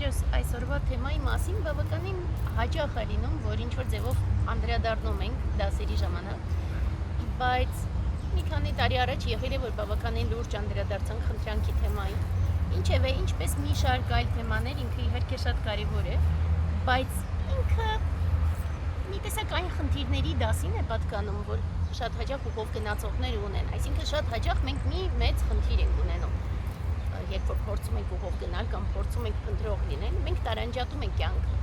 ինքներս այսօրվա թեմայի մասին բավականին հաճախ է լինում, որ ինչ-որ ձևով անդրադառնում ենք դասերի ժամանակ, բայց մի քանի տարի առաջ եղել է, որ բավականին լուրջ անդրադարձանք խնդրանքի թեմային, ինչևէ, ինչպես մի շարք այլ թեմաներ, ինքը իհարկե շատ կարևոր է, բայց ինքը մի տեսակ այն խնդիրների դասին է պատկանում, որ շատ հաճախ ուղով գնացողներ ունեն, այսինքն շատ հաճախ մենք մի մեծ խնդիր ենք ունենում, երբ որ փորձում ենք ուղով գնալ կամ փորձում ենք փնտրող լինել, մենք տարանջատում ենք կյանքը,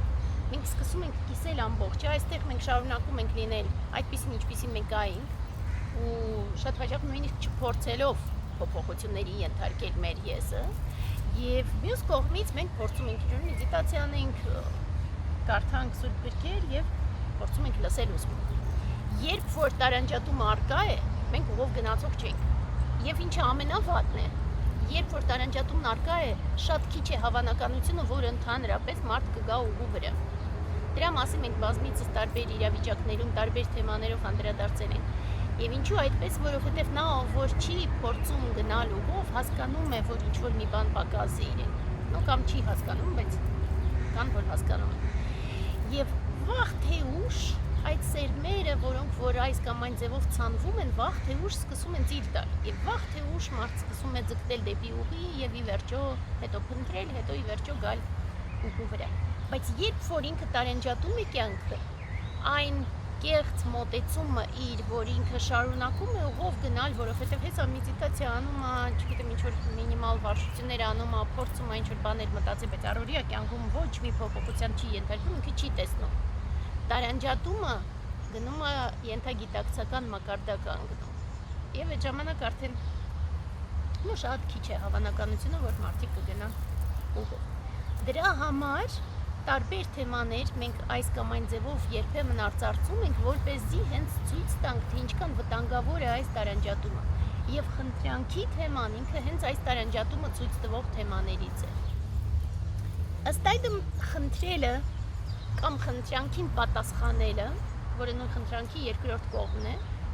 մենք սկսում ենք կիսել ամբողջը, այստեղ մենք շարունակում ենք լինել այդպիսին, ինչպիսին մենք այնք, ու շատ հաճախ նույնիսկ չփորձելով փոփոխությունների ենթարկել մեր եսը, եւ մյուս կողմից մենք փորձում ենք ինչ-որ մեդիտացիա անենք, կարդանք սուրբ գրքեր եւ փորձում ենք լսել ուսմունք։ Երբ որ տարանջատումը առկա է, մենք ուղով գնացող չենք։ Եվ ինչը ամենավատն է, երբ որ տարանջատումն առկա է, շատ քիչ է հավանականությունը, որ ընդհանրապես մարդ կգա ուղու վրա։ Դրա մասին մենք բազմիցս տարբեր իրավիճակներում, տարբեր թեմաներով անդրադարձել ենք։ Եվ ինչու այդպես, որովհետև նա, որ չի փորձում գնալ ուղով, հասկանում է, որ ինչ-որ մի բան պակաս է իրեն։ Նո կամ չի հասկանում, բայց կան, որ հասկանում են։ Եվ վաղ թե ուշ այդ սերմերը, որոնք որ այս կամ այն ձևով ցանվում են, վաղ թե ուշ սկսում են ծիր տալ։ Եվ վաղ թե ուշ մարդ սկսում է ձգտել դեպի ուղի եւ ի վերջո հետո փնտրել, հետո ի վերջո գալ ուղու վրա։ Բայց երբ որ ինքը տարանջատում է կյանքը, այն կեղծ մոտեցումը իր, որ ինքը շարունակում է ուղով գնալ, որովհետև հեսա մեդիտացիա անում է, չգիտեմ, ինչ-որ մինիմալ վարժություններ անում է, փորձում է ինչ-որ բաներ մտածել, բայց առօրյա կյանքում ոչ մի փոփոխության չի ենթարկվում, ինքը չի տեսնում։ Տարանջատումը գնում է ենթագիտակցական մակարդական գնում։ Եվ այդ ժամանակ արդեն շատ քիչ է հավանականությունը, որ մարդիկ կգնան ուղով։ Դրա համար տարբեր թեմաներ մենք այս կամ այն ձևով երբեմն արծարծում ենք, որպեսզի հենց ցույց տանք, թե ինչքան վտանգավոր է այս տարանջատումը։ Եվ խնդրանքի թեման ինքը հենց այս տարանջատումը ցույց տվող թեմաներից է։ Ըստ այդմ խնդրելը կամ խնդրանքին պատասխանելը, որը նույն խնդրանքի երկրորդ կողմն է,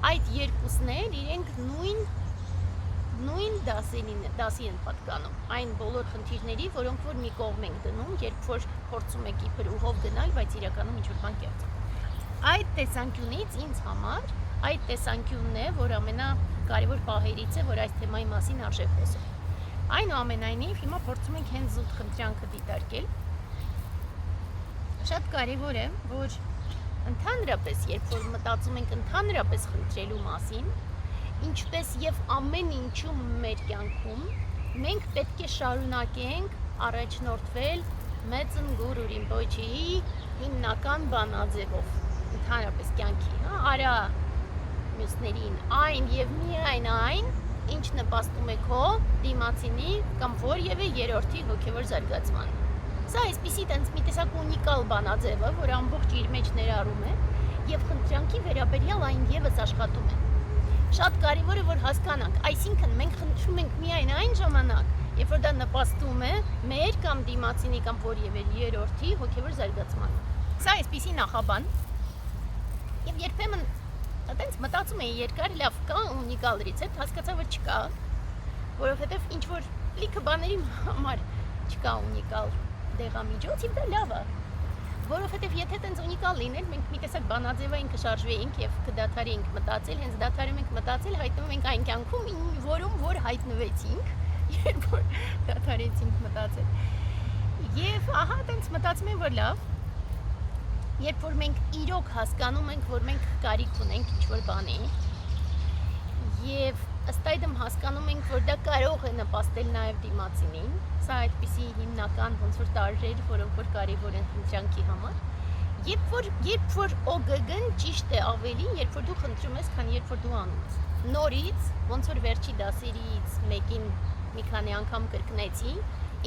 այդ երկուսն էլ իրենք նույն դասի են պատկանում, այն բոլոր խնդիրների, որոնք որ մի կողմ ենք դնում, երբ որ փորձում եք իբր ուղով գնալ, բայց իրականում ինչ-որ բան կերծում։ Այդ տեսանկյունից ինձ համար այդ տեսանկյունն է, որ ամենակարևոր պահերից է, որ այս թեմայի մասին արժե խոսել։ Այնուամենայնիվ, հիմա փորձում ենք հենց զուտ խնդրանքը դիտարկել։ Շատ կարևոր է, որ ընդհանրապես, երբ որ մտածում ենք ընդհանրապես խնդրելու մասին, ինչպես եւ ամեն ինչում մեր կյանքում, մենք պետք է շարունակենք առաջնորդվել Մեծն Գուրու Ռինպոչեի հիմնական բանաձևով, ընդհանրապես կյանքի, արա մյուսներին այն եւ միայն այն, ինչ նպաստում է քո դիմացինի կամ որևէ երրորդի հոգեվոր զարգացման։ Սա այսպիսի տենց մի տեսակ ունիկալ բանաձև է, որ ամբողջ իր մեջ ներառում է եւ խնդրանքի վերաբերյալ այն եւս աշխատում է։ Շատ կարևոր է, որ հասկանանք, այսինքն մենք խնդրում ենք միայն այն ժամանակ, երբ որ դա նպաստում է մեր կամ դիմացինի կամ որևէ երրորդի հոգեվոր զարգացմանը։ Սա այսպիսի նախաբան։ Եվ երբեմն այտենց մտածում էի երկար, լավ, կա ունիկալ ռեցեպտ, հասկացա, որ չկա, որովհետև ինչ որ լիքը բաների համար չկա ունիկալ դեղամիջոց, եւ դա լավ է։ Որովհետև եթե տենց ունիկալ լիներ, մենք մի տեսակ բանաձևային կշարժվեինք եւ կդադարեինք մտածել, հենց դադարում ենք մտածել, հայտնվում ենք այն կյանքում, որում որ հայտնվեցինք, երբ որ դադարեցինք մտածել։ Եվ ահա տենց մտածում եմ, որ լավ, երբ որ մենք իրոք հասկանում ենք, որ մենք կարիք ունենք ինչ-որ բանի, եւ ըստ այդմ հասկանում ենք, որ դա կարող է նպաստել նաեւ դիմացինին, սա այդպիսի հիմնական ոնց որ տարրեր, որոնք որ կարևոր են խնդրանքի համար, երբ որ OGG-ն ճիշտ է ավելին, երբ որ դու խնդրում ես, քան երբ որ դու անում ես։ Նորից, ոնց որ վերջի դասերից մեկին մի քանի անգամ կրկնեցի,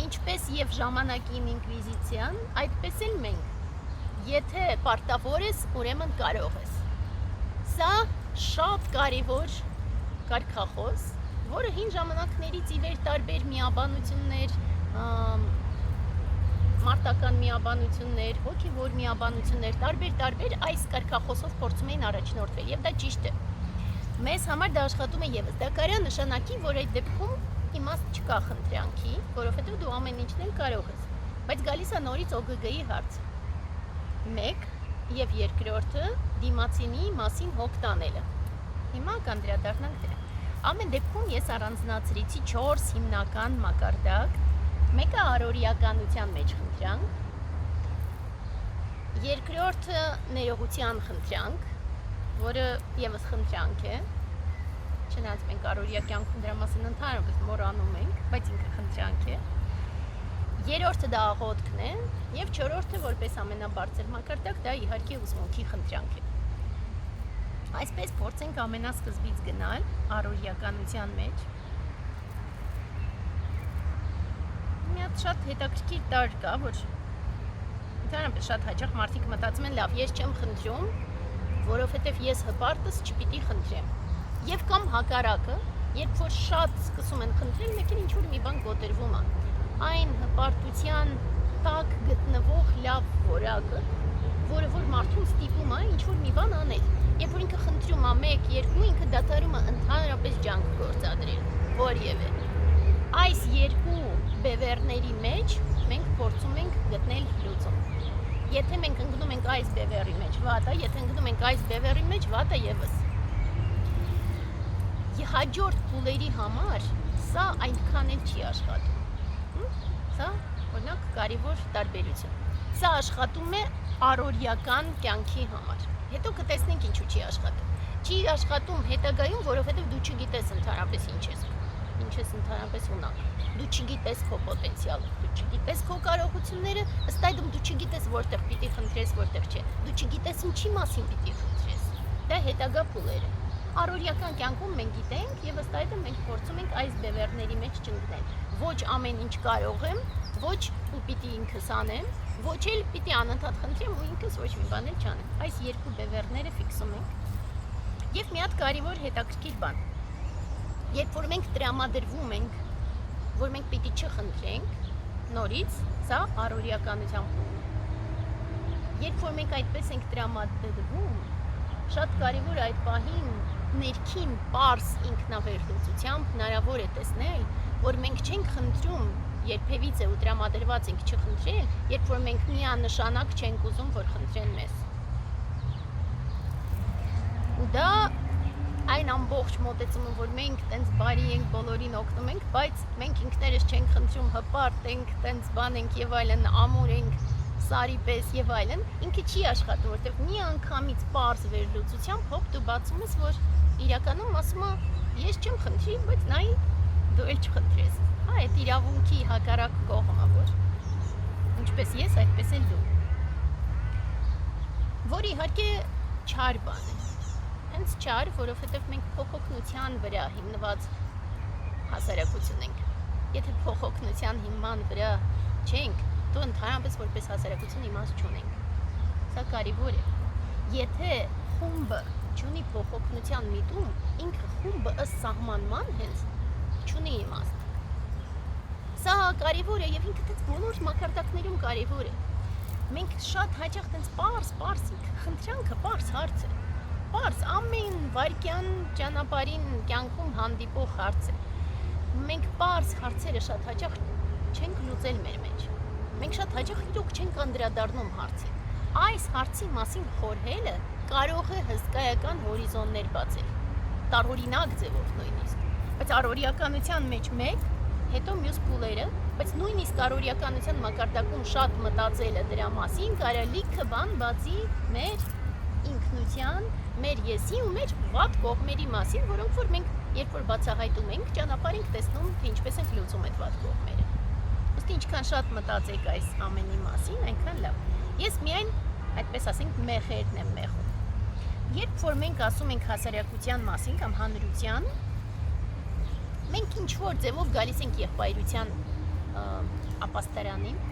ինչպես եւ ժամանակին ինկվիզիցիան, այդպես էլ մենք։ Եթե պարտավոր ես, ուրեմն կարող ես։ Սա շատ կարևոր կարգախոս, որը հին ժամանակներից ի վեր տարբեր միաբանություններ, մարտական միաբանություններ, հոգևոր միաբանություններ, տարբեր այս կարգախոսով փորձում էին առաջնորդվել, եւ դա ճիշտ է։ Մեզ համար դա աշխատում է եւս։ Դա կարա նշանակի, որ այդ դեպքում իմաստ չկա խնդրանքի, որովհետեւ դու ամեն ինչն էլ կարող ես։ Բայց գալիս է նորից ՕԳԳ-ի հարց։ 1 եւ երկրորդը դիմացինի մասին հոգ տանելը։ Հիմա կանդրադառնանք դրան։ Ամեն դեպքում ես առանձնացրեցի 4 հիմնական մակարդակ։ Մեկը առօրյականության մեջ խնդրանք, երկրորդը ներողության խնդրանք, որը եւս խնդրանք է, չնայած մենք առօրյա կյանքում դրա մասին ընդհանրապես մոռանում ենք, բայց ինքը խնդրանք է, երրորդը դա աղոթքն է, եւ չորրորդը որպես ամենաբարձր մակարդակ դա իհարկե ուսմունքի խնդրանք է։ Այսպես փորձենք ամենասկզբից գնալ առօրյականության մեջ։ Մի հատ շատ հետաքրքիր տարր կա, որ ընդհանրապես շատ հաճախ մարդիկ մտածում են, լավ, ես չեմ խնդրում, որովհետև ես հպարտս չպիտի խնդրեմ։ Եվ կամ հակառակը, երբ որ շատ սկսում են խնդրել, մեկ էլ ինչ-որ մի բան կոտրվում է։ Այն հպարտության տակ գտնվող լավ որակը, որը որ մարդուն ստիպում է ինչ-որ մի բան անել։ Երբ որ ինքը խնդրում է 1, 2, ինքը դադարում է ընդհանրապես ջանք գործադրել, որևէ։ Այս երկու բևեռների մեջ մենք փորձում ենք գտնել լուծում։ Եթե մենք ընկնում ենք այս բևեռի մեջ, վատ է, եթե ընկնում ենք այս բևեռի մեջ, վատ է եւս։ Հաջորդ փուլերի համար սա այնքան էլ չի աշխատում։ Սա օրինակ կարևոր տարբերություն։ Սա աշխատում է առօրյական կյանքի համար։ Հետո կտեսնենք ինչու չի աշխատում։ Չի աշխատում հետագայում, որովհետև դու չգիտես ընդհանրապես ինչ ես ընդհանրապես ունակ։ Դու չգիտես քո պոտենցիալը, դու չգիտես քո կարողությունները, ըստ այդմ դու չգիտես որտեղ պիտի խնդրես, որտեղ չէ։ Դու չգիտես ինչի մասին պիտի խնդրես։ Դա հետագա փուլեր է։ Առօրյական կյանքում մենք գիտենք եւ ըստ այդմ մենք փորձում ենք այս բևեռների մեջ չընկնել։ Ոչ ամեն ինչ կարող եմ, ոչ ու պիտի ինքս անեմ, ոչ էլ պիտի անընդհատ խնդրեմ ու ինքս ոչ մի բան էլ չանեմ։ Այս երկու բևեռները ֆիքսում ենք։ Եվ մի հատ կարևոր հետաքրքիր բան։ Երբ որ մենք տրամադրվում ենք, որ մենք պիտի չխնդրենք, նորից սա առօրյականության փուլն է։ Երբ որ մենք այդպես ենք տրամադրվում, շատ կարևոր է այդ պահին ներքին պարզ ինքնավերլուծությամբ հնարավոր է տեսնել, որ մենք չենք խնդրում երբևիցե ու տրամադրված ենք չխնդրել, երբ որ մենք միանշանակ չենք ուզում, որ խնդրեն մեզ։ Ու դա այն ամբողջ մոտեցումը, որ մենք տենց բարի ենք, բոլորին օգնում ենք, բայց մենք ինքներս չենք խնդրում, հպարտ ենք, տենց բան ենք եւ այլն, ամուր ենք, սարի պես եւ այլն, ինքը չի աշխատում, որտեղ մի անգամից պարզ վերլուծությամբ հոп դու բացում ես, որ իրականում ասում է, ես չեմ խնդրի, բայց նայ դու էլ չխնդրես։ Հա, այդ իրավունքի հակառակ կողմը, որ ինչպես ես, այդպես էլ դու։ Որ իհարկե չար բան է։ Հենց չար, որովհետև մենք փոխօգնության վրա հիմնված հասարակություն ենք։ Եթե փոխօգնության հիման վրա չենք, դու ընդհանրապես որպես հասարակություն իմաստ չունենք։ Սա կարևոր է։ Եթե խումբը չունի փոխօգնության միտում, ինքը խումբը ըստ սահմանման հենց չունի իմաստ։ Սա կարևոր է եւ ինքը դες բոլոր մակարդակներում կարևոր է։ Մենք շատ հաճախ դες պարզ խնդրանքը պարզ հարց է։ Պարզ ամեն վայրկյան ճանապարհին կյանքում հանդիպող հարց է։ Մենք պարզ հարցերը շատ հաճախ չենք լուծել մեր մեջ։ Մենք շատ հաճախ իրոք չենք անդրադառնում հարցին։ Այս հարցի մասին խորհելը կարող է հսկայական հորիզոններ բացել։ Տարօրինակ ձևով նույնիսկ։ Բայց առօրյականության մեջ մեկ, հետո մյուս փուլերը, բայց նույնիսկ առօրյականության մակարդակում շատ մտածելը դրա մասին կարա լիքը բան բացի մեր ինքնության, մեր եսի ու մեր վատ կողմերի մասին, որոնք որ մենք երբ որ բացահայտում ենք, ճանապարհ ենք տեսնում, թե ինչպես ենք լուծում այդ վատ կողմերը։ Ըստ ինչքան շատ մտածեք այս ամենի մասին, այնքան լավ։ Ես միայն, այդպես ասենք, մեղերն եմ մեղում։ Երբ որ մենք ասում ենք հասարակության մասին կամ հանրության, մենք ինչ որ ձևով գալիս ենք եղբայրության ապաստարանին,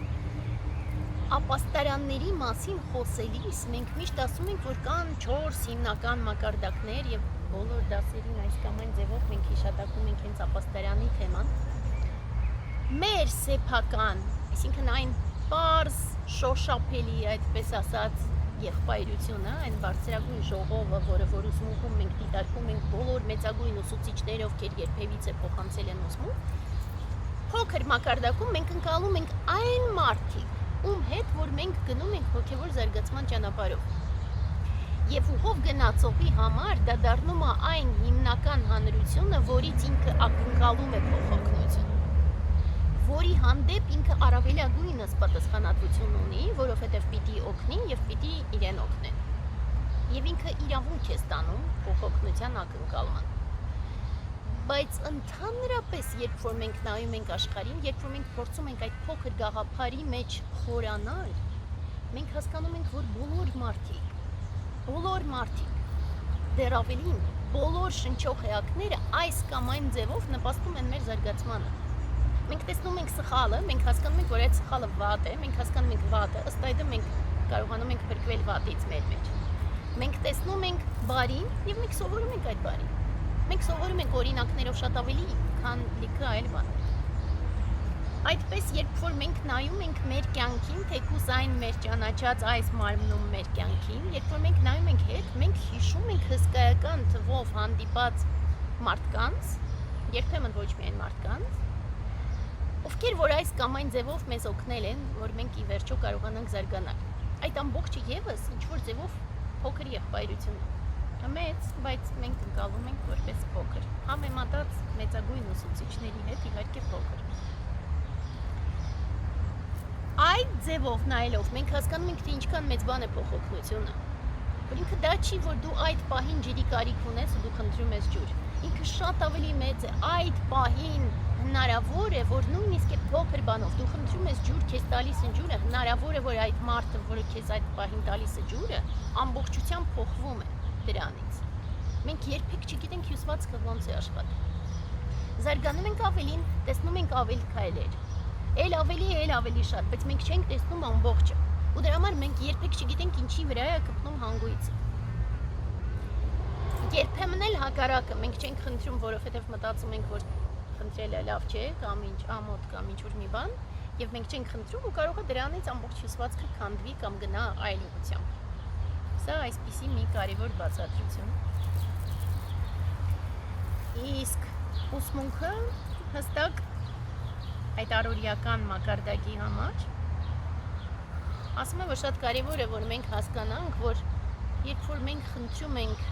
ապաստարանների մասին խոսելիս մենք միշտ ասում ենք, որ կան 4 հիմնական մակարդակներ եւ բոլոր դասերին այս կամ այն ձևով մենք հիշատակում ենք հենց ապաստարանի թեման։ Մեր սեփական, այսինքն այն պարզ, շոշափելի, այդպես ասած, եղբայրությունը, այն բարձրագույն ժողովը, որը որ ուսմունքում մենք դիտարկում ենք բոլոր մեծագույն ուսուցիչները, ովքեր երբևիցե փոխանցել են ուսմունք, փոքր մակարդակում մենք ընկալում ենք այն մարդիկ, ում հետ որ մենք գնում ենք հոգևոր զարգացման ճանապարհով։ Եվ ուղով գնացողի համար դա դառնում է այն հիմնական հանրությունը, որից ինքը ակնկալում է փոխօգնություն, որի հանդեպ ինքը առավելագույնս պատասխանատվություն ունի, որովհետև պիտի օգնի եւ պիտի իրեն օգնեն։ Եվ ինքը իրավունք է ստանում փոխօգնության ակնկալման։ Բայց ընդհանրապես, երբ որ մենք նայում ենք աշխարհին, երբ որ մենք փորձում ենք այդ փոքր գաղափարի մեջ խորանալ, մենք հասկանում ենք, որ բոլոր մարդիկ, դեռ ավելին, բոլոր շնչող էակները այս կամ այն ձևով նպաստում են մեր զարգացմանը։ Մենք տեսնում ենք սխալը, մենք հասկանում ենք, որ այդ սխալը վատ է, մենք հասկանում ենք վատը, ըստ այդմ մենք կարողանում ենք փրկվել վատից մեր մեջ։ Մենք տեսնում ենք բարին եւ մենք սովորում ենք այդ բարին։ Մենք սովորում ենք օրինակներով շատ ավելի, քան լիքը այլ բաներ։ Այդպես, երբ որ մենք նայում ենք մեր կյանքին, թեկուզ այն մեր ճանաչած այս մարմնում մեր կյանքին, երբ որ մենք նայում ենք հետ, մենք հիշում ենք հսկայական թվով հանդիպած մարդկանց, երբեմն ոչ միայն մարդկանց, ովքեր որ այս կամ այն ձևով մեզ օգնել են, որ մենք ի վերջո կարողանանք զարգանալ։ Այդ ամբողջը եւս ինչ-որ ձևով փոքր եղբայրություն է։ Մեծ, բայց մենք ընկալում ենք որպես փոքր։ Համեմատած մեծագույն ուսուցիչների հետ իհարկե փոքր։ Այդ ձևով նայելով մենք հասկանում ենք, թե ինչքան մեծ բան է փոխօգնությունը։ Որ ինքը դա չի, որ դու այդ պահին ջրի կարիք ունես ու դու խնդրում ես ջուր։ Ինքը շատ ավելի մեծ է։ Այդ պահին հնարավոր է, որ նույնիսկ այդ փոքր բանով դու խնդրում ես ջուր, քեզ տալիս են ջուրը, հնարավոր է, որ այդ մարդը, որը քեզ այդ պահին տալիս է ջուրը, ամբողջությամբ փոխվում է դրանից։ Մենք երբեք չգիտենք հյուսվածքը ոնց է աշխատում։ Զարգանում ենք ավելին, տեսնում ենք ավելի քայլեր։ Էլ ավելի շատ, բայց մենք չենք տեսնում ամբողջը։ Ու դրա համար մենք երբեք չգիտենք ինչի վրա է կպնում հանգույցը։ Երբեմն էլ հակառակը, մենք չենք խնդրում, որովհետև մտածում ենք, որ խնդրելը լավ չէ, կամ ինչ ամոթ, կամ ինչ-որ մի բան, եւ մենք չենք խնդրում ու կարող է դրանից ամբողջ հյուսվածքը քանդվի կամ գնա այլ ուղղությամբ։ Սա այսպիսի մի կարևոր բացատրություն։ Իսկ ուսմունքը հստակ այդ առօրյական մակարդակի համար ասում եմ, որ շատ կարևոր է, որ մենք հասկանանք, որ երբ որ մենք խնդրում ենք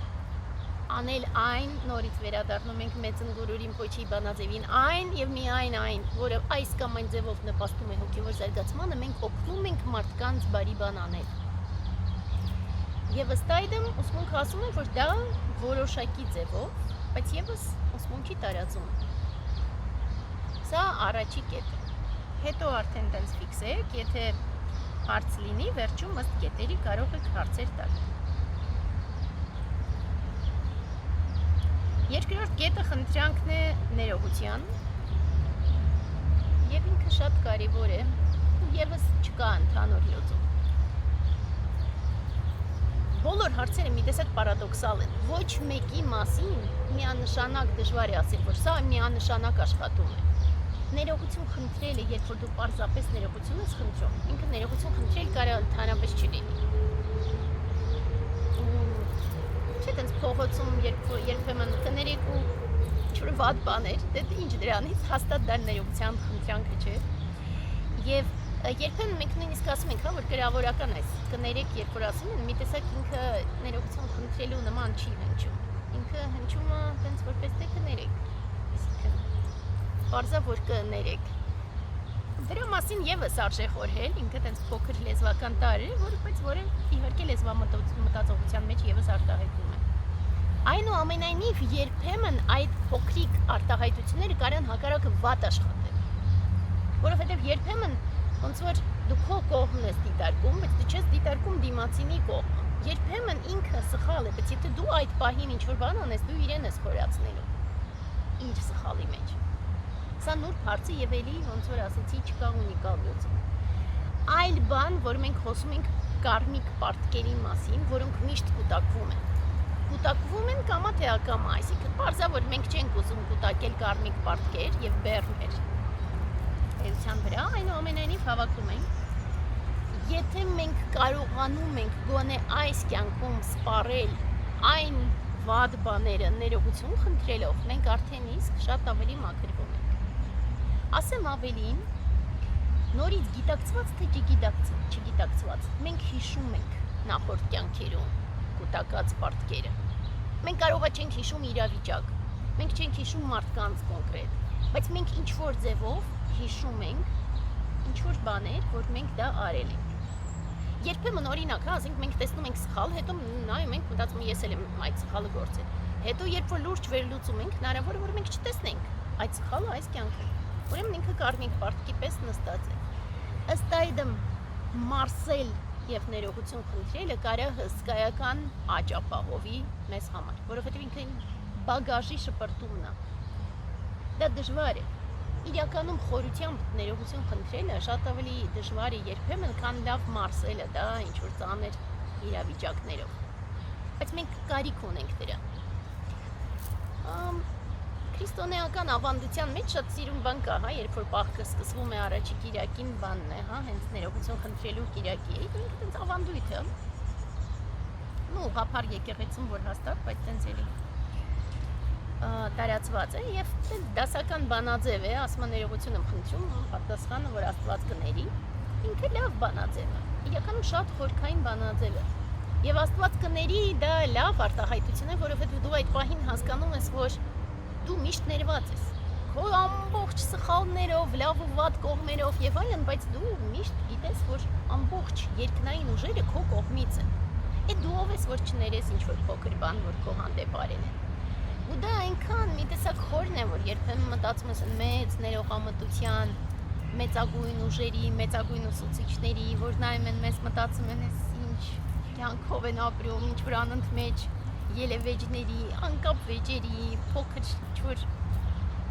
անել այն, նորից վերադառնում ենք մեծ ընկուրուրին փոչի բանաձևին, այն եւ միայն այն, որը այս կամ այն ձևով նպաստում է հոգեվոր զարգացմանը, մենք օգնում ենք մարդկանց բարի բան անել։ Եվ ըստ այդմ ուսմունքը ասում է, որ դա որոշակի ձևով, բայց եւս ուսմունքի տարածում է։ Սա առաջի կետը։ Հետո արդեն տենց ֆիքսեք, եթե հարց լինի, վերջում ըստ կետերի կարող եք հարցեր տալ։ Երկրորդ կետը խնդրանքն է ներողության եւ ինքը շատ կարեւոր է ու եւս չկա ընդհանուր լուծում։ Բոլոր հարցերը մի տեսակ պարադոքսալ են։ Ոչ մեկի մասին միանշանակ դժվար է ասել, որ սա միանշանակ աշխատում է։ Ներողություն խնդրելը, երբ որ դու պարզապես ներողություն ես խնդրում, ինքը ներողություն խնդրել կարող ընդհանրապես չլինի։ Չէ՞ տենց փողոցում երբեմն կներեք ու ինչ-որ վատ բաներ, դե ինչ դրանից հաստատ դա ներողության խնդրանքը չէ։ Եվ երբեմն մենք նույնիսկ ասում ենք, հա, որ գրավորական այս կներեք, երբ որ ասում են, մի տեսակ ինքը ներողություն խնդրելու նման չի հնչում։ Ինքը հնչում է տենց որպես թե կներեք։ Պարզա որ կներեք։ Դրա մասին եւս արժե խորհել, ինքը տենց փոքր լեզվական տարր է, որը իհարկե լեզվամտածողության մեջ եւս արտահայտվում է։ Այնուամենայնիվ երբեմն այդ փոքրիկ արտահայտությունները կարող են հակառակը վատ աշխատել։ Որովհետեւ երբեմն ոնց որ դու քո կողմն ես դիտարկում, բայց դու չես դիտարկում դիմացինի կողմը։ Երբեմն ինքը սխալ է, բայց եթե դու այդ պահին ինչ-որ բան անես, դու իրեն ես խորացնելու իր սխալի մեջ։ Սա նուրբ հարցը եւ էլի ոնց որ ասեցի չկա ունիկալ լուծում։ Այլ բան, որ մենք խոսում ենք կարմիկ պարտքերի մասին, որոնք միշտ կուտակվում են։ Կուտակվում են կամա թե ակամա, այսինքն պարզա որ մենք չենք ուզում կուտակել կարմիկ պարտքեր եւ բեռներ էության վրա, այնուամենայնիվ հավաքում ենք։ Եթե մենք կարողանում ենք գոնե այս կյանքում սպառել այն վատ բաները ներողություն խնդրելով, մենք արդեն իսկ շատ ավելի մաքրվում ենք։ Ասեմ ավելին, նորից գիտակցված թե չգիտակցված, մենք հիշում ենք նախորդ կյանքերում կուտակած պարտքերը։ Մենք կարողա չենք հիշում իրավիճակ, մենք չենք հիշում մարդկանց կոնկրետ, բայց մենք ինչ-որ ձևով հիշում ենք ինչ-որ բաներ, որ մենք դա արել ենք։ Երբեմն օրինակ, ասենք մենք տեսնում ենք սխալ, հետո նայում ենք, մտածում ես էլ եմ այդ սխալը գործել։ Հետո երբ որ լուրջ վերլուծում ենք, հնարավոր է որ մենք չտեսնենք այդ սխալը այս կյանքը։ Ուրեմն ինքը կարմիկ պարտքի պես նստած է։ Ըստ այդմ մարսել եւ ներողություն խնդրելը կարա հսկայական աճ ապահովի մեզ համար, որովհետեւ ինքը բագաժի շպրտումն է։ Դա դժվար է։ Իրականում խորությամբ ներողություն խնդրելը շատ ավելի դժվար է երբեմն, քան լավ մարսելը, դա ինչ-որ ծանր իրավիճակներով։ Բայց մենք կարիք ունենք դրան։ Քրիստոնեական ավանդության մեջ շատ սիրուն բան կա, հա, երբ որ Պասխը սկսվում է առաջի կիրակին բանն է, հա, հենց ներողություն խնդրելու կիրակի է, ինքը տենց ավանդույթ է։ Ну, հապար եկեղեցում որ հաստատ, բայց տենց էլի տարածված է եւ դասական բանաձև է, ասում եմ ներողություն եմ խնդրում, պատասխանը որ Աստված կների, ինքը լավ բանաձև է, իրականում շատ խորքային բանաձև է եւ Աստված կների դա լավ արտահայտություն է, որովհետեւ դու այդ պահին հասկանում ես, որ դու միշտ ներված ես քո ամբողջ սխալներով, լավ ու վատ կողմերով եւ այլն, բայց դու միշտ գիտես, որ ամբողջ երկնային ուժերը քո կողմից են։ Այդ դու ով ես, որ չներես ինչ որ փոքր բան, որ քո հանդեպ արել են։ Ու դա այնքան մի տեսակ խորն է, որ երբեմն մտածում ես մեծ ներողամտության, մեծագույն ուժերի, մեծագույն ուսուցիչների, որ նայում են մեզ, մտածում են ինչ կյանքով են ապրում, ինչ որ անընդմեջ ելևեջների, անկապ վեճերի, փոքր ինչ-որ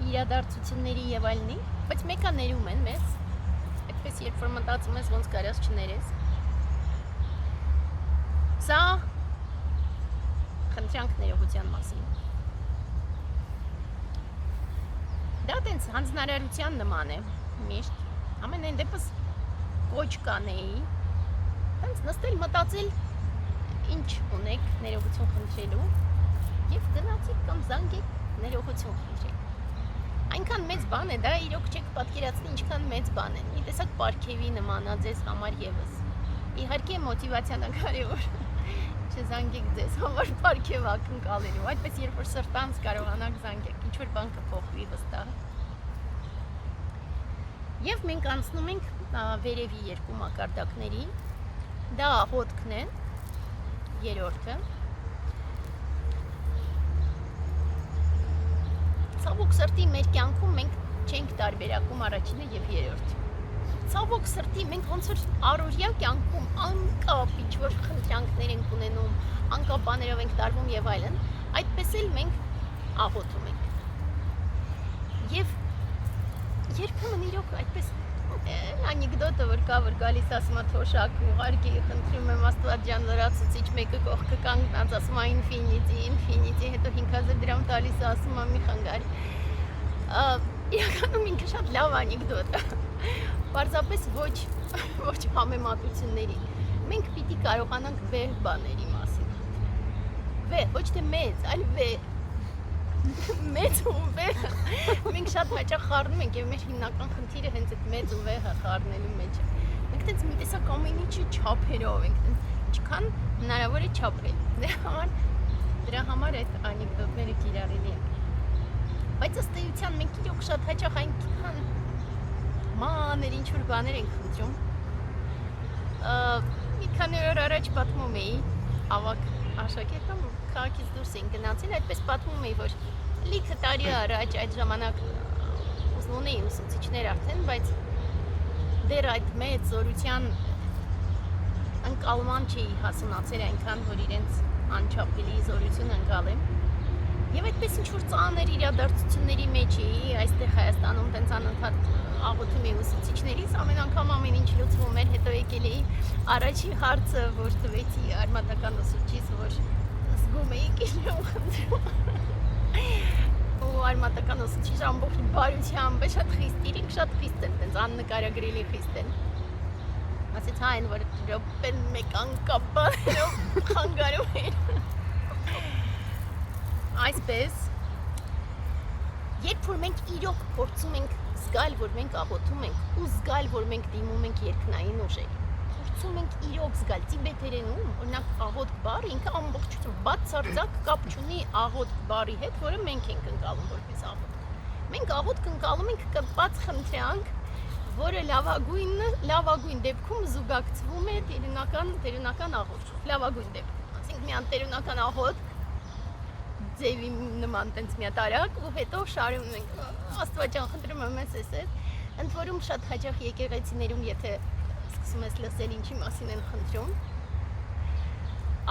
իրադարձությունների եւ այլնի, բայց մեկը ներում են մեզ, այդպես երբ որ մտածում ես ոնց կարաս չներես։ Սա խնդրանք ներողության մասին։ Դա տենց հանձնարարության նման է, միշտ, ամենայն դեպս կոչ կանեի, տենց նստել մտածել ինչ ունեք ներողություն խնդրելու և գնացիք կամ զանգեք ներողություն խնդրեք։ Այնքան մեծ բան է, դա իրոք չեք պատկերացնի ինչքան մեծ բան է, մի տեսակ պարգևի նման է ձեզ համար ևս։ Իհարկե մոտիվացիան է կարևոր, չզանգեք ձեզ համար պարգև ակնկալելու, այդպես երբ որ սրտանց կարողանաք զանգեք, ինչ-որ բան կփոխվի վստահ։ Եվ մենք անցնում ենք վերևի երկու մակարդակների, դա հոտքն է, երրորդը։ Ցավոք սրտի մեր կյանքում մենք չենք տարբերակում առաջինը և երրորդը։ Ցավոք սրտի մենք ոնց որ առօրյա կյանքում անկապ ինչ-որ խնդրանքներ ենք ունենում, անկապ բաներով ենք տարվում եւ այլն, այդպես էլ մենք աղոթում ենք։ Եվ երբեմն իրոք այդպես անեկդոտը որ կա, որ գալիս ասում է թոշակ ուղարկի, խնդրում եմ Աստված ջան լրացուցիչ մեկը կողքը կանգնած ասում է ինֆինիտի, հետո 5000 դրամ տալիս ասում է մի խանգարի։ Իրականում ինքը շատ լավ անեկդոտ է։ Պարզապես ոչ համեմատությունների։ Մենք պիտի կարողանանք վեհ բաների մասին։ Վեհ, ոչ թե մեծ, այլ վեհ։ Մեծ ու վեհ։ Մենք շատ հաճախ խառնում ենք եւ մեր հիմնական խնդիրը հենց այդ մեծ ու վեհը խառնելու մեջ է։ Մենք տենց մի տեսակ ամեն ինչը չափերով ենք, ինչքան հնարավոր է չափել։ Դրա համար այդ անեկդոտները կիրառելի են։ Բայց ըստ էության մենք իրոք շատ հաճախ այնքան մանր ինչ-որ բաներ ենք խնդրում։ Մի քանի օր առաջ պատմում էի, ավակ աշակերտում քաղաքից դուրս ենք գնացել, այդպես պատմում էի, որ լիքը տարի առաջ այդ ժամանակ ունեի ուսուցիչներ արդեն, բայց դեռ այդ մեծ զորության ընկալման չէի հասունացել այնքան, որ իրենց անչափելի զորություն ընկալեմ։ Եվ այդպես ինչ-որ ծանր իրադարձությունների մեջ էի, այստեղ Հայաստանում տենց անընդհատ աղոթում էի ուսուցիչներից, ամեն անգամ ամեն ինչ լուծվում էր, հետո եկել էի առաջի հարցը, որ տվեցի արմատական ուսուցչից, որ զգում էի կիլում խնդրում։ Ու արմատական ուսուցիչ ամբողջ բարությամբ է շատ խիստ, իրենք շատ խիստ են, տենց աննկարագրելի խիստ են։ Ասեց հա այն, որ րոպեն մեկ անկապ բաներով խանգարում էր։ Այսպես, երբ որ մենք իրոք փորձում ենք զգալ, որ մենք աղոթում ենք ու զգալ, որ մենք դիմում ենք երկնային ուժեր։ Փորձում ենք իրոք զգալ տիբետերենում, օրինակ աղոթք բառը ինքը ամբողջությամբ բացարձակ կապ չունի աղոթք բառի հետ, որը մենք ենք ընկալում որպես աղոթք։ Մենք աղոթք ընկալում ենք կպած խնդրանք, որը լավագույն դեպքում զուգակցվում է տերունական աղոթք։ Լավագույն դեպքում, ասենք մի հատ տերունական աղոթք ձևի նման տենց մի հատ արագ ու հետո շարունում ենք Աստվածան խնդրում եմ ես ընդ որում շատ հաճախ եկեղեցիներում եթե սկսում ես լսել ինչի մասին են խնդրում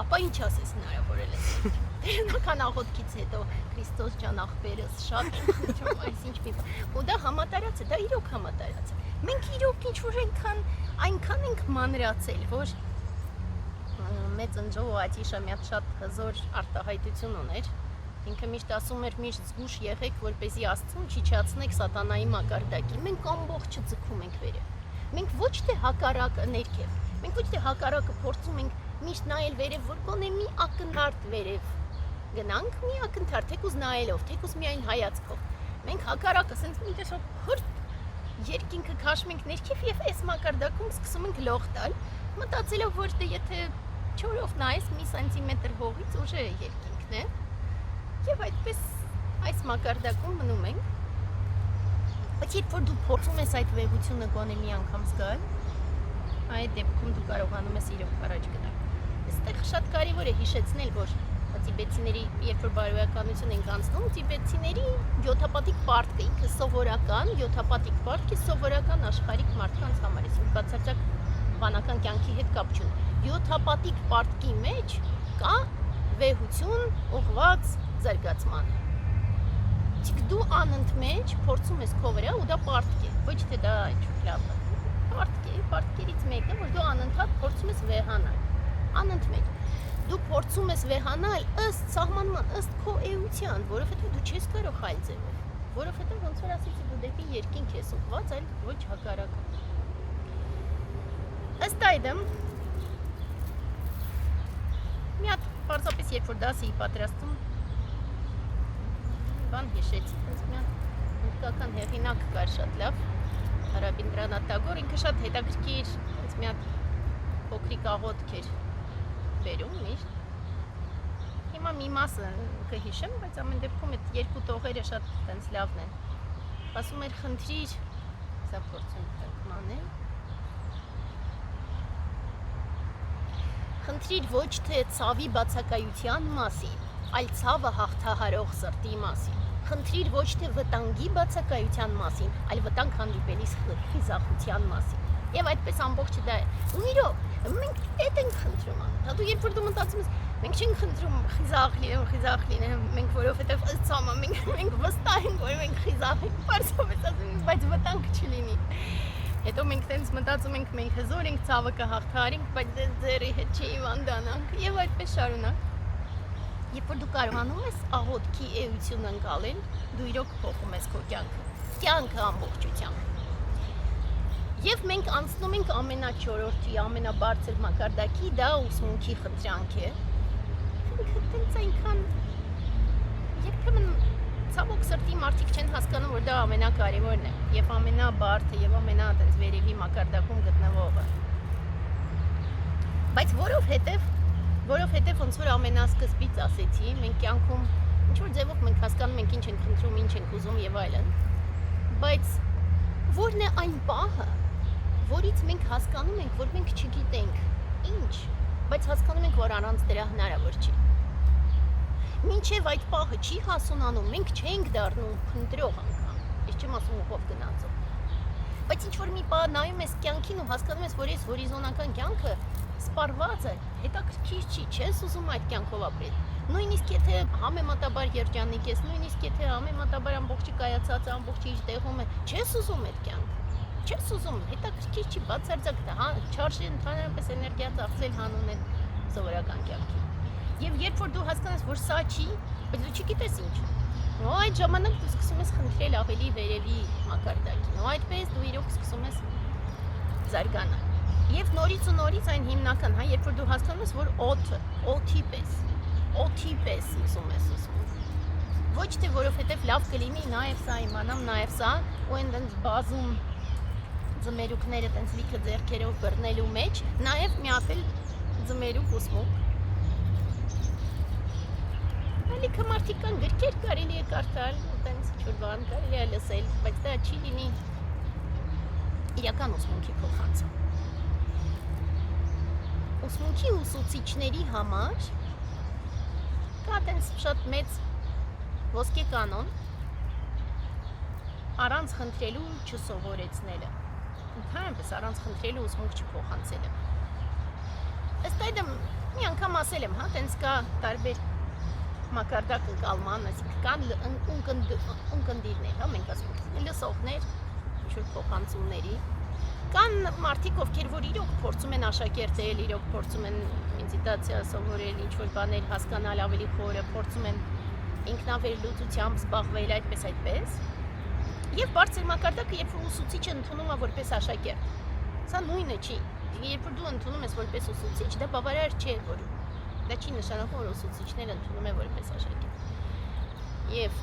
ապա ինչ ասես հնարավոր է լսել տերունական աղոթքից հետո Քրիստոս ջան աղբերս շատ են խնդրում այսինչ մի ու դա համատարած է դա իրոք համատարած է մենք իրոք ինչ որ այնքան ենք մանրացել որ մեծ ընջով Ատիշը մի հատ շատ հզոր արտահայտություն ուներ ինքը միշտ ասում էր միշտ զգուշ եղեք որպեսզի Աստծուն չիջացնեք սատանայի մակարդակի մենք ամբողջը ձգում ենք վերև մենք ոչ թե հակառակը ներքև մենք ոչ թե հակառակը փորձում ենք միշտ նայել վերև որ գոնե մի ակնթարթ վերև գնանք մի ակնթարթ թեկուզ նայելով թեկուզ միայն հայացքով մենք հակառակը ասենք մի տեսակ հրտ երկինքը քաշում ենք ներքև եւ այս մակարդակում սկսում ենք լող տալ մտածելով որ դե եթե չորով նայես մի սանտիմետր հողից ուժը երկինքն է եւ այդպես այս մակարդակում մնում ենք բայց երբ որ դու փորձում ես այդ վեհությունը գոնե մի անգամ զգալ այդ դեպքում դու կարողանում ես իրոք առաջ գնալ այստեղ շատ կարեւոր է հիշեցնել որ տիբետցիների երբ որ բարոյականություն ենք անցնում տիբետցիների յոթապատիկ պարտքը ինքը սովորական յոթապատիկ պարտք է սովորական աշխարհիկ մարդկանց համար է բացարձակ բանական կյանքի հետ կապ չունի յոթապատիկ պարտքի մեջ կա վեհություն ուղղված զարգացման իսկ դու անընդմեջ փորձում ես քո վրա ու դա պարտք է ոչ թե դա ինչ-որ լավ պարտք է պարտքերից մեկը որ դու անընդհատ փորձում ես վեհանալ անընդմեջ դու փորձում ես վեհանալ ըստ սահմանման ըստ քո էության որովհետեւ դու չես կարող այլ ձևով որովհետեւ ոնց որ ասեցի դու դեպի երկինք ես ուղղված այլ ոչ հակառակը ըստ այդմ մի հատ պարզապես երբ որ դասի պատրաստում բան հիշեցի մի հատ հնդկական հեղինակ կար շատ լավ Ռաբինդրանաթ Թագոր ինքը շատ հետաքրքիր մի հատ փոքրիկ աղոթք էր բերում միշտ հիմա մի մասը կհիշեմ բայց ամեն դեպքում այդ երկու տողերը շատ տենց լավն են ասում էր խնդրիր սա փորձում ենք անել խնդրիր ոչ թե ցավի բացակայության մասին այլ ցավը հաղթահարող սրտի մասին խնդրիր ոչ թե վտանգի բացակայության մասին այլ վտանգ հանդիպելիս խիզախության մասին եւ այդպես ամբողջը դա է ու իրոք մենք այդ ենք խնդրում դա դու երբ որ դու մտածում ես մենք չենք խնդրում խիզախ լինեն մենք որովհետեւ ըստ ցամը մենք վստահ ենք որ մենք խիզախ ենք պարզապես ասում բայց վտանգ չլինի հետո մենք տենց մտածում ենք մենք հզոր ենք ցավը կհաղթահարենք բայց ձերի հետ չի վանդանանք եւ այդպես շարունակ երբ որ դու կարողանում ես աղոթքի էություն ընկալել դու իրոք փոխում ես քո կյանքը ամբողջությամբ Եվ մենք անցնում ենք ամենաչորրորդի, ամենաբարձր մակարդակի, դա ուսմունքի խնդրանք է։ Ինքը տենց այնքան երբեմն ցավոք սրտի մարդիկ չեն հասկանում, որ դա ամենակարևորն է, եւ ամենաբարձը, եւ ամենատենց վերևի մակարդակում գտնվողը։ Բայց որովհետեւ ոնց որ ամենասկզբից ասեցի, մենք կյանքում ինչ որ ձևով մենք հասկանում ենք ինչ ենք խնդրում, ինչ ենք ուզում եւ այլն։ Բայց որն է այն պահը որից մենք հասկանում ենք, որ մենք չգիտենք ինչ, բայց հասկանում ենք, որ առանց դրա հնարավոր չի։ Մինչև այդ պահը չի հասունանում, մենք չենք դառնում փնտրող անգամ, ես չեմ ասում ուղով գնացող։ Բայց ինչ որ մի պահ նայում ես կյանքին ու հասկանում ես, որ այս հորիզոնական կյանքը սպառված է, հետաքրքիր չի, չես ուզում այդ կյանքով ապրել։ Նույնիսկ եթե համեմատաբար երջանիկ ես, նույնիսկ եթե համեմատաբար ամբողջը կայացած է, ամբողջը իր տեղում է, չես ուզում այդ կյանքը։ Չես ուզում, հետաքրքիր չի, բացարձակ դա, չարժի ընդհանրապես էներգիա ծախսել հանուն այդ սովորական կյանքի։ Եվ երբ որ դու հասկանաս, որ սա չի, բայց դու չգիտես ինչ։ Ու այդ ժամանակ դու սկսում ես խնդրել ավելի վերևի մակարդակին։ Ու այդպես դու իրոք սկսում ես զարգանալ։ Եվ նորից ու նորից այն հիմնական, երբ որ դու հասկանում ես, որ օդի պես ուզում ես ուզում։ Ոչ թե որովհետև լավ կլինի նաև սա իմանամ, նաև սա, ու այնտենց բազում ձմերուկները տենց լիքը ձեռքերով բռնելու մեջ, նաև մի հատ էլ ձմերուկ ու սմուկ։ Լիքը մարդիկ կան, գրքեր կարելի է կարդալ, ու տենց ինչ-որ բան կարելի է լսել, բայց դա չի լինի իրական ուսմունքի փոխանցում։ Ուսմունքի ուսուցիչների համար կա տենց շատ մեծ ոսկե կանոն առանց խնդրելու չսովորեցնելը, ընդհանրապես առանց խնդրելու ուսմունք չփոխանցելը։ Ըստ այդմ մի անգամ ասել եմ, հա, տենց կա տարբեր մակարդակ ընկալման, այսինքն կան ունկնդիրներ, հա, մենք ասում ենք լսողներ, ինչ-որ փոխանցումների, կան մարդիկ, ովքեր որ իրոք փորձում են աշակերտել, իրոք փորձում են մեդիտացիա սովորել, ինչ-որ բաներ հասկանալ ավելի խորը, փորձում են ինքնավերլուծությամբ զբաղվել այդպես, եւ բարձր մակարդակը, երբ որ ուսուցիչը ընդունում է որպես աշակերտ, սա նույնը չի, երբ որ դու ընդունում ես որպես ուսուցիչ, դա բավարար չէ, որ դա չի նշանակում, որ ուսուցիչները ընդունում են որպես աշակերտ։ Եվ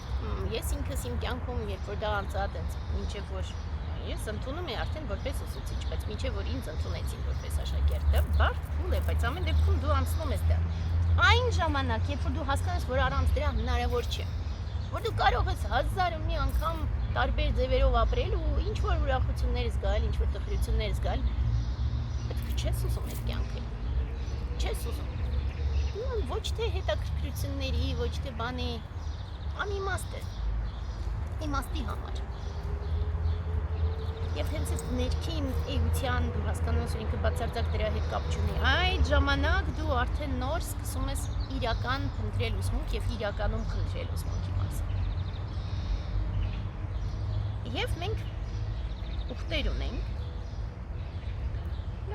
ես ինքս իմ կյանքում, երբ որ դա անցած է, մինչև որ ես ընդունում եմ արդեն որպես ուսուցիչ, բայց մինչև որ ինձ ընդունեցին որպես աշակերտը, բարդ փուլ է, բայց ամեն դեպքում դու անցնում ես դա։ Այն ժամանակ, երբ որ դու հասկանաս, որ առանց դրա հնարավոր չէ, որ դու կարող ես 1000 ու մի անգամ տարբեր ձևերով ապրել ու ինչ որ ուրախություններ զգալ, ինչ որ տխրություններ զգալ, բայց չես ուզում այդ կյանքը։ Չես ուզում։ Ոչ թե հետաքրքրությունների, ոչ թե բանի, անիմաստ է։ Իմաստի համար։ Եվ հենց այս ներքին էության դու հասկանում ես, որ ինքը բացարձակ դրա հետ կապ չունի։ Այդ ժամանակ դու արդեն նոր սկսում ես իրական փնտրել ուսմունք եւ իրականում խնդրել ուսմունքի մասին։ Եվ մենք ուխտեր ունենք։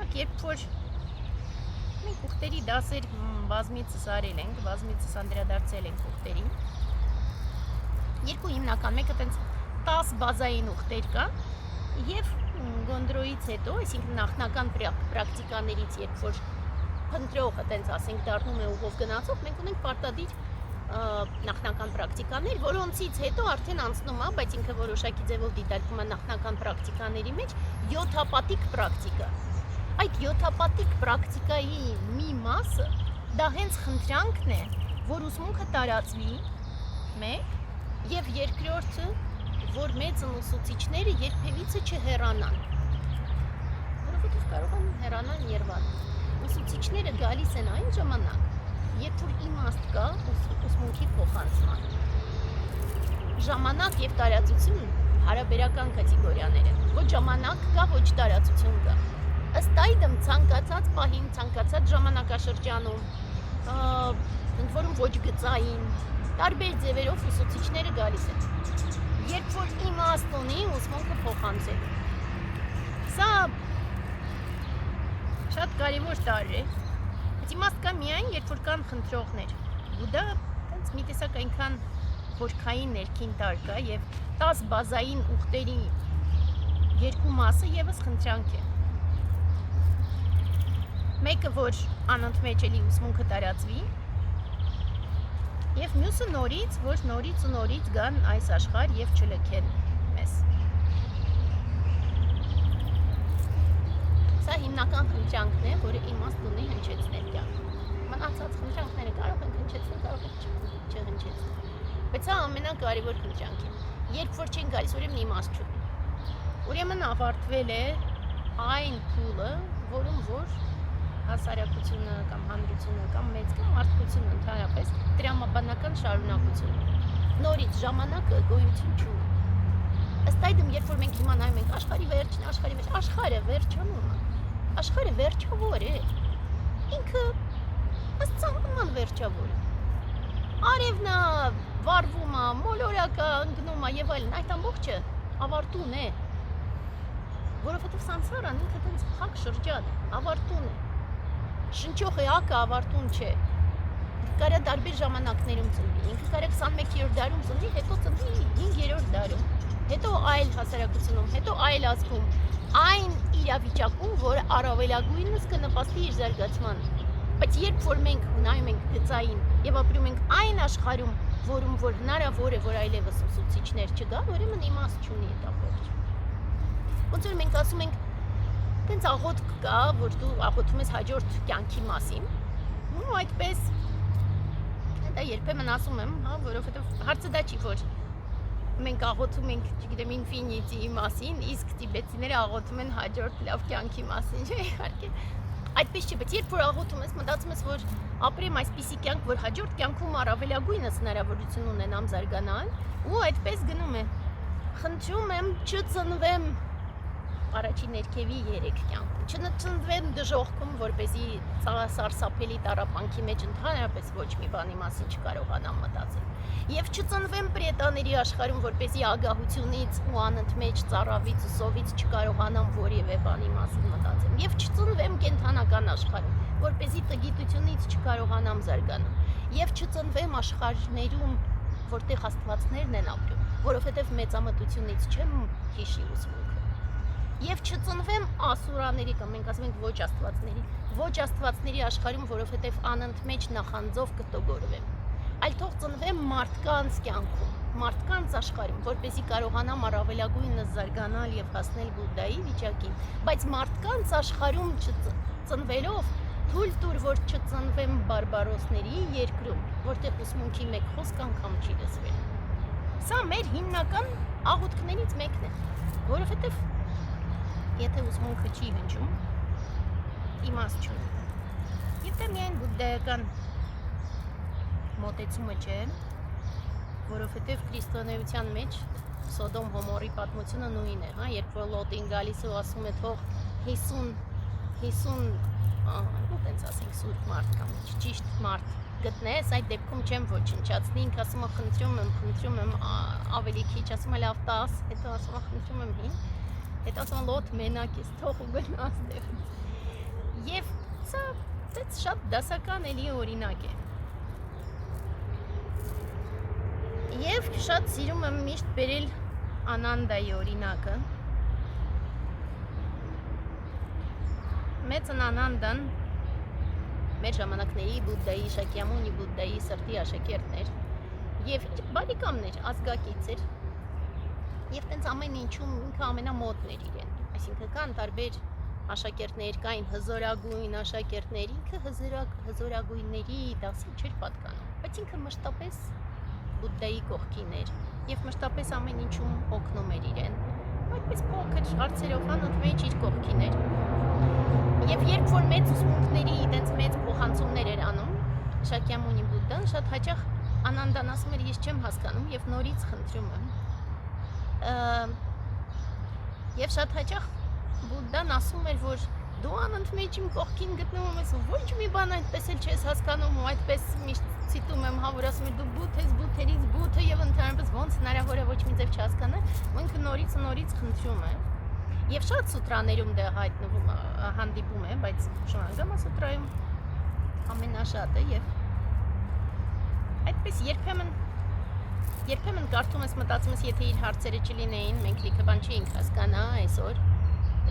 Օրինակ, երբ որ մենք ուխտերի դասեր բազմիցս արել ենք, բազմիցս անդրադարձել ենք ուխտերին, երկու հիմնական, մեկը տենց 10 բազային ուխտեր կա, եւ գոնդրոյից հետո, այսինքն նախնական պրակտիկաներից, երբ որ փնտրողը տենց ասենք դառնում է ուղով գնացող, մենք ունենք պարտադիր նախնական պրակտիկաներ, որոնցից հետո արդեն անցնում է, բայց ինքը որոշակի ձևով դիտարկվում է նախնական պրակտիկաների մեջ 7-հապատիկ պրակտիկա։ Այդ 7-հապատիկ պրակտիկայի մի մասը դա հենց խնդրանքն է, որ ուսմունքը տարածվի, մեկ, եւ երկրորդը, որ մեծ ուսուցիչները երբևիցե չհեռանան, որովհետև կարող են հեռանալ Երևան։ Ուսուցիչները գալիս են այն ժամանակ, երբ որ իմաստ կա ուսմունքի փոխանցման։ Ժամանակ եւ տարածություն հարաբերական կատեգորիաներ են։ Ոչ ժամանակ կա, ոչ տարածություն կա։ Ըստ այդմ ցանկացած պահին, ցանկացած ժամանակաշրջանում, ընդ որում ոչ գծային, տարբեր ձևերով ուսուցիչները գալիս են։ Երբ որ իմաստ ունի ուսմունքը փոխանցել։ Սա շատ կարևոր տարր է։ Բայց իմաստ կա միայն, երբ որ կան խնդրողներ։ Ու դա տենց մի տեսակ այնքան խորքային ներքին տարր կա եւ 10 բազային ուխտերի երկու մասը եւս խնդրանք է։ Մեկը որ անընդմեջ էլի ուսմունքը տարածվի, եւ մյուսը նորից, որ նորից ու նորից գան այս աշխարհ եւ չլքեն մեզ։ Սա հիմնական խնդրանքն է, որը իմաստ ունի հնչեցնել կյանքում։ Մնացած խնդրանքները կարող են հնչեցնել, կարող են չհնչեցնել։ Բայց սա ամենակարևոր խնդրանքն է։ Երբ որ չեն գալիս, ուրեմն իմաստ չունի։ Ուրեմն ավարտվել է այն փուլը, որում որ հասարակությունը կամ հանրությունը կամ մեծ կամ մարդկությունը ընդհանրապես տրամաբանական շարունակություն։ Նորից ժամանակը գոյություն չունի։ Ըստ այդմ, երբ որ մենք հիմա նայում ենք աշխարհի վերջն, աշխարհը վերջանում է։ Աշխարհը վերջավոր է։ Ինքը ըստ ցանկման վերջավոր է։ Արևն է, վառվում է, մոլորակը ընկնում է եւ այլն, այդ ամբողջը ավարտուն է։ Որովհետեւ սանսարան ինքը տենց փակ շրջան է, ավարտուն է։ Շնչող էակը ավարտուն չէ։ Կարա տարբեր ժամանակներում ծնվի, ինքը կարա 21-րդ դարում ծնվի, հետո ծնվի 5-րդ դարում, հետո այլ հասարակությունում, հետո այլ ազգում, այն իրավիճակում, որը առավելագույնս կնպաստի իր զարգացմանը։ Բայց երբ որ մենք նայում ենք գծային եւ ապրում ենք այն աշխարհում, որում որ հնարավոր է, որ այլևս ուսուցիչներ չգա, ուրեմն իմաստ չունի այդ ամբողջ։ Ոնց որ մենք ասում ենք, տենց աղոթք կա, որ դու աղոթում ես հաջորդ կյանքի մասին, ու այդպես դա երբեմն ասում եմ, հա, որովհետև հարցը դա չի, որ մենք աղոթում ենք, չգիտեմ, ինֆինիտիի մասին, իսկ տիբետցիները աղոթում են հաջորդ լավ կյանքի մասին, չէ՞, իհարկե։ Այդպես չէ, բայց երբ որ աղոթում ես, մտածում ես, որ ապրեմ այսպիսի կյանք, որ հաջորդ կյանքում առավելագույնս հնարավորություն ունենամ զարգանալ, ու այդպես գնում է։ Խնդրում եմ չծնվեմ առաջին ներքևի 3 կյանքում, չծնվեմ դժոխքում, որպեսզի սարսափելի տառապանքի մեջ ընդհանրապես ոչ մի բանի մասին չկարողանամ մտածել, եւ չծնվեմ պրետաների աշխարհում, որպեսզի ագահությունից ու անընդմեջ ծառավից ու սովից չկարողանամ որևէ բանի մասին մտածել, եւ չծնվեմ կենդանական աշխարհում, որպեսզի տգիտությունից չկարողանամ զարգանալ, եւ չծնվեմ աշխարհներում, որտեղ աստվածներն են ապրում, որովհետեւ մեծամտությունից չեմ հիշի ուսմունքը, եւ չծնվեմ ասուրաների կամ մենք ասում ենք ոչ աստվածների աշխարհում, որովհետեւ անընդմեջ նախանձով կտոգորվեմ, այլ թող ծնվեմ մարդկանց կյանքում, մարդկանց աշխարհում, որպեսզի կարողանամ առավելագույնս զարգանալ եւ հասնել Բուդդայի վիճակին, բայց մարդկանց աշխարհում ծնվելով թույլ տուր, որ չծնվեմ բարբարոսների երկրում, որտեղ ուսմունքի մեկ խոսք անգամ չի լսվել։ Սա մեր հիմնական աղոթքներից մեկն է, որովհետեւ եթե ուսմունքը չի հնչում, իմաստ չունի։ Եվ դա միայն բուդդայական մոտեցումը չէ, որովհետև քրիստոնեության մեջ Սոդոմ Հոմորի պատմությունը նույնն է, հա, երբ որ Լոտին գալիս ու ասում է թող 50 տենց ասենք սուրբ մարդ կամ ճիշտ մարդ գտնես, այդ դեպքում չեմ ոչնչացնի, ինքը ասում է խնդրում եմ ավելի քիչ, ասում է լավ 10, հետո ասում է խնդրում եմ 5, հետո ասում է Լոտ մենակ ես, թող ու գնաս դեպ։ Եվ սա շատ դասական էլի օրինակ է։ Եվ շատ սիրում եմ միշտ բերել Անանդայի օրինակը։ Մեծն Անանդան մեր ժամանակների Բուդդայի, Շակյամունի Բուդդայի սրտի աշակերտներ եւ բարեկամներ, ազգակից էր։ Եվ տենց ամեն ինչում ինքը ամենամոտն էր իրեն։ Այսինքն կան տարբեր աշակերտներ, կային հզորագույն աշակերտներ, ինքը հզորագույնների դասին չէր պատկանում, բայց ինքը մշտապես Բուդդայի կողքին էր եւ մշտապես ամեն ինչում օգնում էր իրեն։ Այդպես փոքր հարցերով անընդմեջ իր կողքին էր։ Եվ երբ որ մեծ ուսմունքների այդպես մեծ փոխանցումներ էր անում Շակյամունի Բուդդան, շատ հաճախ Անանդան ասում էր ես չեմ հասկանում եւ նորից խնդրում եմ։ Եվ շատ հաճախ Բուդդան ասում էր, որ դու անընդմեջ իմ կողքին գտնվում ես ու ոչ մի բան այդպես էլ չես հասկանում ու այդպես միշտ ցիտում եմ, հա, որ ասում է դու բութ ես, բութերից բութը եւ ընդհանրապես ոնց հնարավոր է ոչ մի ձև չհասկանալ, ու ինքը նորից խնդրում է։ Եվ շատ սուտրաներում դա հայտնվում հանդիպում է, բայց Շոնագամա սուտրայում ամենաշատը եւ այդպես երբեմն կարդում ես, մտածում ես, եթե իր հարցերը չլինեին, մենք լիքը բան չէինք հասկանա այսօր,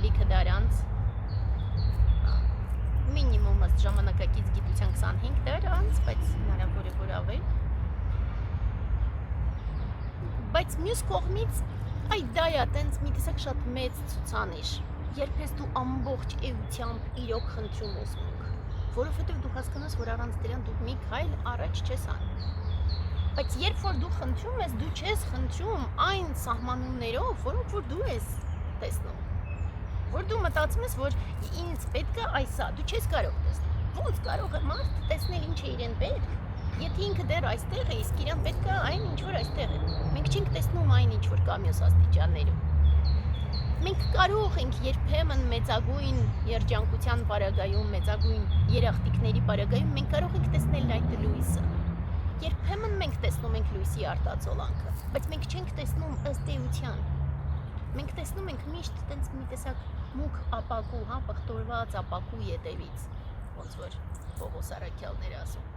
լիքը դարանց, մինիմումս ժամանակակից գիտության 25 դար անց, բայց հնարավոր է որ ավել։ Բայց մյուս կողմից այդ դա է տենց մի տեսակ շատ մեծ ցուցանիշ, երբ ես դու ամբողջ էությամբ իրոք խնդրում ուսմունք, որովհետև դու հասկանաս, որ առանց դրան դու մի քայլ առաջ չես անում։ Բայց երբ որ դու խնդրում ես, դու չես խնդրում այն սահմանումներով, որոնք որ դու ես տեսնում, որ դու մտածում ես, որ ինձ պետք է այսա, դու չես կարող տեսնել։ Ոնց կարող է մարդ տեսնել ինչ է իրեն պետք, եթե ինքը դեռ այստեղ է, իսկ իրան պետք է այն ինչ որ այստեղ է։ Մենք չենք տեսնում այն ինչ որ կա մյուս աստիճաններում։ Մենք կարող ենք երբեմն մեծագույն երջանկության պարագայում, մեծագույն երախտիկների պարագայում մենք կարող ենք տեսնել այդ լույսը։ Երբեմն մենք տեսնում ենք լույսի արտացոլանքը, բայց մենք չենք տեսնում ըստ էության։ Մենք տեսնում ենք միշտ տենց մի տեսակ մուգ ապակու, հա, պղտորված ապակու ետևից, ոնց որ Պողոս Արաքյալները ասում։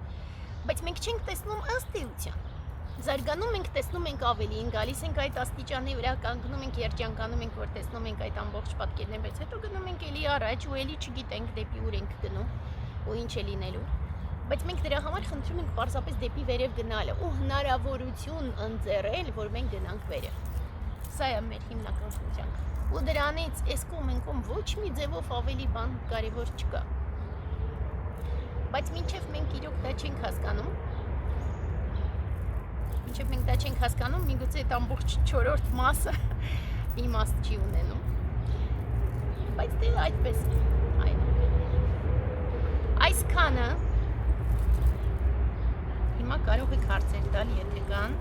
Բայց մենք չենք տեսնում ըստ էության։ Զարգանում ենք, տեսնում ենք ավելին, գալիս ենք այդ աստիճանի վրա, կանգնում ենք, երջանկանում ենք, որ տեսնում ենք այդ ամբողջ պատկերները, բայց հետո գնում ենք էլի առաջ ու էլի չգիտենք դեպի ուր ենք գնում ու ինչ է լինելու։ Բայց մենք դրա համար խնդրում ենք պարզապես դեպի վերև գնալը ու հնարավորություն ընձեռել, որ մենք գնանք վերև։ Սա է մեր հիմնական ֆունկցիան։ Ու դրանից այս կողմ ոչ մի ձևով ավելի բան կարևոր չկա։ Բայց մինչև մենք իրոք դա չենք հասկանում, միգուցե այդ ամբողջ 4-րդ մասը իմաստ չի ունենում։ Բայց դե այդպես է։ Այսքանը հիմա կարող եք հարցեր տալ, եթե կան։